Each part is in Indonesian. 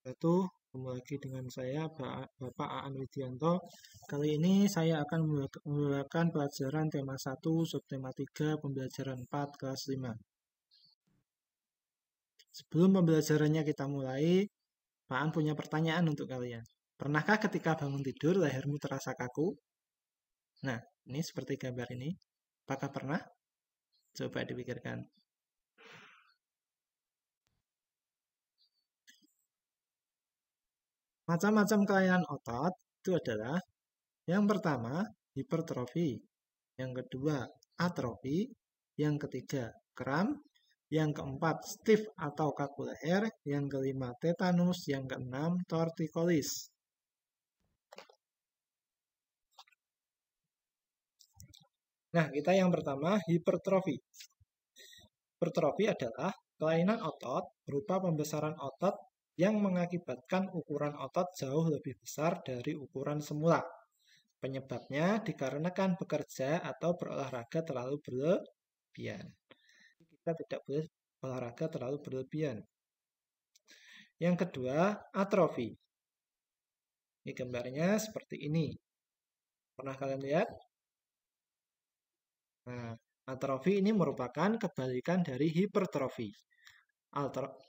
Wabarakatuh. Kembali lagi dengan saya Bapak Aan Widianto. Kali ini saya akan membawakan pelajaran tema 1, subtema 3, pembelajaran 4, kelas 5. Sebelum pembelajarannya kita mulai, Pak Aan punya pertanyaan untuk kalian. Pernahkah ketika bangun tidur lehermu terasa kaku? Nah, ini seperti gambar ini. Apakah pernah? Coba dipikirkan. Macam-macam kelainan otot itu adalah yang pertama, hipertrofi. Yang kedua, atrofi. Yang ketiga, kram. Yang keempat, stiff atau kaku leher. Yang kelima, tetanus. Yang keenam, torticollis. Nah, kita yang pertama, hipertrofi. Hipertrofi adalah kelainan otot berupa pembesaran otot yang mengakibatkan ukuran otot jauh lebih besar dari ukuran semula. Penyebabnya dikarenakan bekerja atau berolahraga terlalu berlebihan. Kita tidak boleh olahraga terlalu berlebihan. Yang kedua, atrofi. Ini gambarnya seperti ini. Pernah kalian lihat? Nah, atrofi ini merupakan kebalikan dari hipertrofi.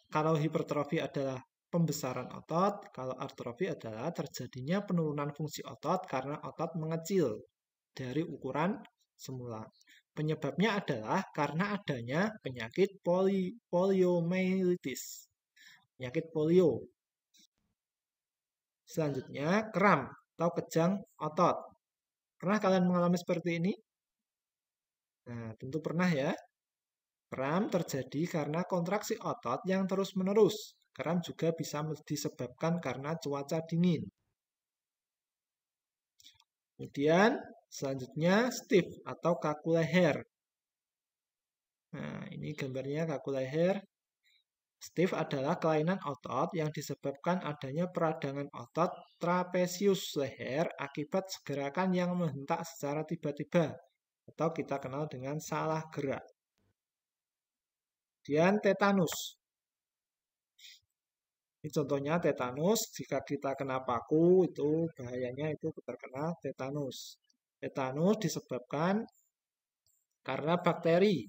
Kalau hipertrofi adalah pembesaran otot, kalau atrofi adalah terjadinya penurunan fungsi otot karena otot mengecil dari ukuran semula. Penyebabnya adalah karena adanya penyakit poliomyelitis, penyakit polio. Selanjutnya, kram atau kejang otot. Pernah kalian mengalami seperti ini? Nah, tentu pernah ya. Kram terjadi karena kontraksi otot yang terus-menerus. Kram juga bisa disebabkan karena cuaca dingin. Kemudian, selanjutnya stiff atau kaku leher. Nah, ini gambarnya kaku leher. Stiff adalah kelainan otot yang disebabkan adanya peradangan otot trapesius leher akibat gerakan yang menghentak secara tiba-tiba atau kita kenal dengan salah gerak. Kemudian tetanus. Ini contohnya tetanus, jika kita kena paku itu bahayanya itu terkena tetanus. Tetanus disebabkan karena bakteri.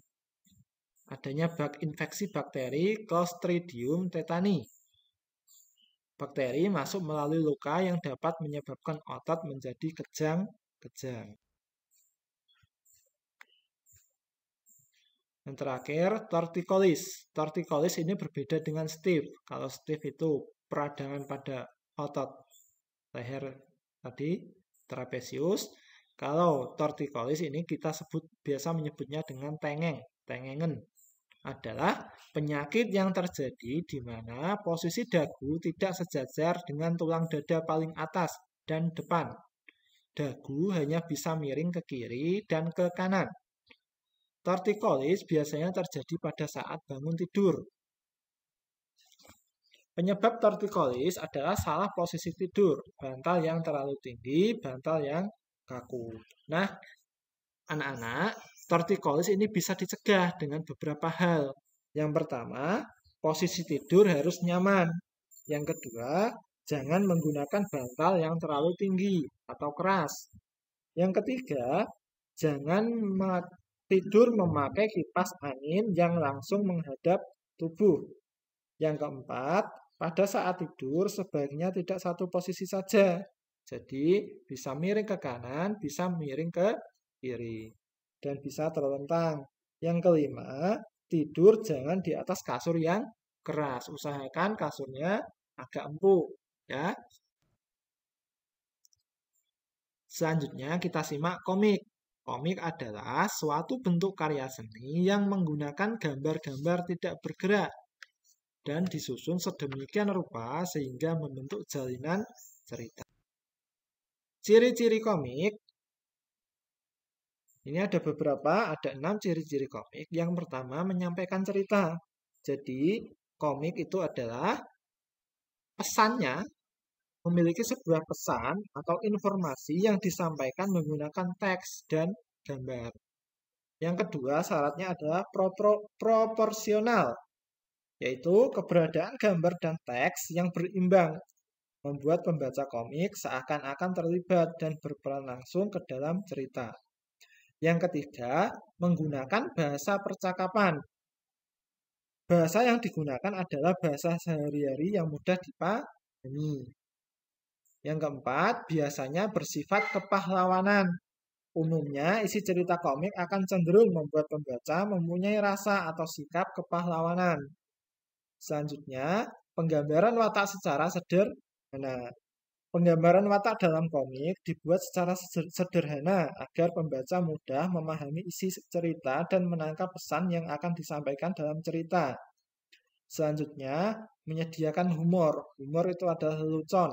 Adanya infeksi bakteri Clostridium tetani. Bakteri masuk melalui luka yang dapat menyebabkan otot menjadi kejang-kejang. Yang terakhir, torticollis. Torticollis ini berbeda dengan stiff. Kalau stiff itu peradangan pada otot leher tadi, trapesius. Kalau torticollis ini kita biasa menyebutnya dengan tengengen. Adalah penyakit yang terjadi di mana posisi dagu tidak sejajar dengan tulang dada paling atas dan depan. Dagu hanya bisa miring ke kiri dan ke kanan. Torticollis biasanya terjadi pada saat bangun tidur. Penyebab torticollis adalah salah posisi tidur, bantal yang terlalu tinggi, bantal yang kaku. Nah, anak-anak, torticollis ini bisa dicegah dengan beberapa hal. Yang pertama, posisi tidur harus nyaman. Yang kedua, jangan menggunakan bantal yang terlalu tinggi atau keras. Yang ketiga, jangan tidur memakai kipas angin yang langsung menghadap tubuh. Yang keempat, pada saat tidur sebaiknya tidak satu posisi saja. Jadi, bisa miring ke kanan, bisa miring ke kiri, dan bisa terlentang. Yang kelima, tidur jangan di atas kasur yang keras. Usahakan kasurnya agak empuk, ya. Selanjutnya kita simak komik. Komik adalah suatu bentuk karya seni yang menggunakan gambar-gambar tidak bergerak dan disusun sedemikian rupa sehingga membentuk jalinan cerita. Ciri-ciri komik. Ini ada beberapa, ada 6 ciri-ciri komik. Yang pertama, menyampaikan cerita. Jadi, komik itu adalah pesannya memiliki sebuah pesan atau informasi yang disampaikan menggunakan teks dan gambar. Yang kedua, syaratnya adalah proporsional. yaitu keberadaan gambar dan teks yang berimbang, membuat pembaca komik seakan-akan terlibat dan berperan langsung ke dalam cerita. Yang ketiga, menggunakan bahasa percakapan. Bahasa yang digunakan adalah bahasa sehari-hari yang mudah dipahami. Yang keempat, biasanya bersifat kepahlawanan. Umumnya, isi cerita komik akan cenderung membuat pembaca mempunyai rasa atau sikap kepahlawanan. Selanjutnya, penggambaran watak secara sederhana. Penggambaran watak dalam komik dibuat secara sederhana agar pembaca mudah memahami isi cerita dan menangkap pesan yang akan disampaikan dalam cerita. Selanjutnya, menyediakan humor. Humor itu adalah lelucon.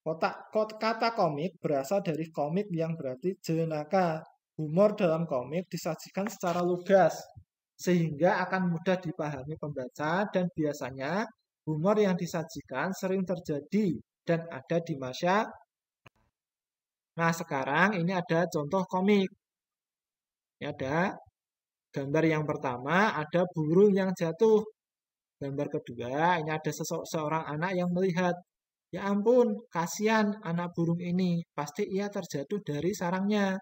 Kata komik berasal dari komik yang berarti jenaka. Humor dalam komik disajikan secara lugas, sehingga akan mudah dipahami pembaca dan biasanya humor yang disajikan sering terjadi dan ada di masyarakat. Nah, sekarang ini ada contoh komik. Ini ada gambar yang pertama, ada burung yang jatuh. Gambar kedua, ini ada seorang anak yang melihat. Ya ampun, kasihan anak burung ini. Pasti ia terjatuh dari sarangnya.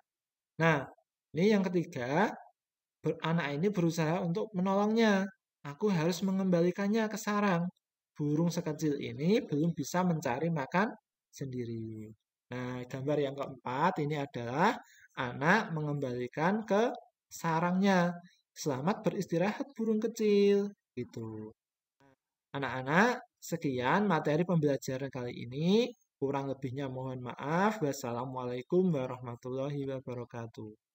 Nah, ini yang ketiga, anak ini berusaha untuk menolongnya. Aku harus mengembalikannya ke sarang. Burung sekecil ini belum bisa mencari makan sendiri. Nah, gambar yang keempat ini adalah anak mengembalikan ke sarangnya. Selamat beristirahat burung kecil. Gitu. Anak-anak, sekian materi pembelajaran kali ini. Kurang lebihnya mohon maaf. Wassalamualaikum warahmatullahi wabarakatuh.